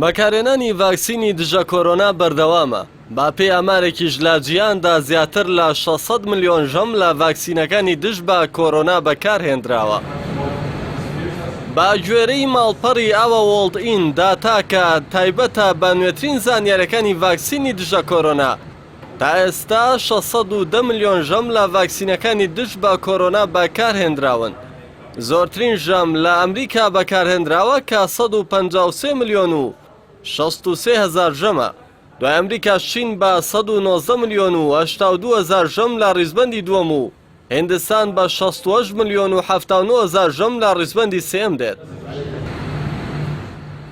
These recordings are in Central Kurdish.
بەکارهێنانی ڤاکسینی دژە کۆرۆنا بەردەوامە. با پێی ئامارێکیش لە جیهاندا زیاتر لە 600 ملیۆن ژەم لە ڤاکسینەکانی دژ بە کۆرۆنا بەکارهێنراوە. با گوێرەی ماڵپەڕی ئاوە وۆڵد ئین داتاکە تایبەتە بە نوێترین زانیاریەکانی ڤاکسینی دژە کۆرۆنا. تا ئێستا 610 ملیۆن ژەم لە ڤاکسینەکانی دژ بە کۆرۆنا بەکارهێنراون. زۆرترین ژەم لە ئەمریکا بەکارهێنراوە کە 153 ملیۆن و 63 هزار ژەمە. دوای ئەمریکا چین بە 119 ملیۆن و 82 هزار ژەم لە ڕیزبەندی دووەم و هیندستان بە 68 ملیۆن و 79 هزار ژەم لە ڕیزبەندی سێم دێت.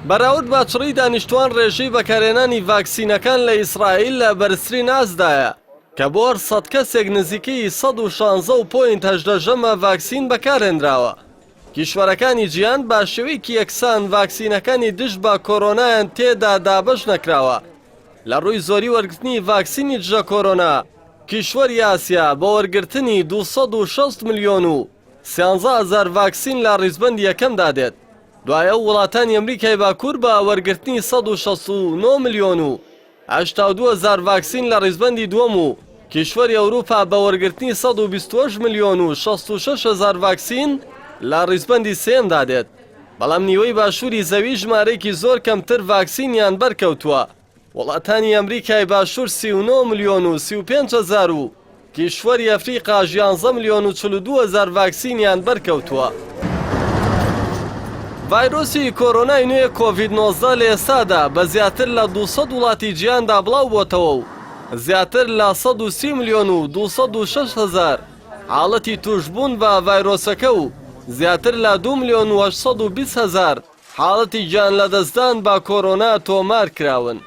بەراورد بە چڕی دانیشتوان ڕێژەی بەکارهێنانی ڤاکسینەکان لە ئیسرائیل لە بەرزترین ئاسدایە کە بۆ 100 کەسێک نزیکەی 116.8 ژەمە ڤاکسین بەکارهێنراوە. کیشوەرەکانی جیهان بە شێوەیەکی یەکسان ڤاکسینەکانی دژ بە کۆرۆنایان تێدا دابەش نەکراوە. لە ڕووی زۆری وەرگرتنی ڤاکسینی دژە کۆرۆنا کیشوەری ئاسیا بە وەرگرتنی 260 ملیۆن و 13 هزار ڤاکسین لە ڕیزبەندی یەکەمدا دێت. دوایە وڵاتانی ئەمریکای باکوور بە وەرگرتنی 169 ملیۆن و 82 هزار ڤاکسین لە ڕیزبەندی دووەم و کیشوەری ئەوروپا بە وەرگرتنی 128 ملیۆن و 66 هزار ڤاکسین لە ڕیزبەندی سێمدا دێت. بەڵام نیوەی باشووری زەوی ژمارەیەکی زۆر کەمتر ڤاکسینیان بەرکەوتووە. وڵاتانی ئەمریکای باشوور 39 ملیۆن و 35 هزار و کیشوەری ئەفریقا 11 ملیۆن و 42 هزار ڤاکسینیان بەرکەوتووە. ڤایرۆسی کۆرۆنای نوێ کۆڤید-19 لە ئێستادا بە زیاتر لە 200 وڵاتی جیهاندا بڵاو بۆتەوە و زیاتر لە 130 ملیۆن و 206 هزار حاڵەتی توشبوون بە ڤایرۆسەکە و زیاتر لە 2 ملیۆن و 820 هزار حاڵەتی گیان لەدەستدان بە کۆرۆنا تۆمار کراون.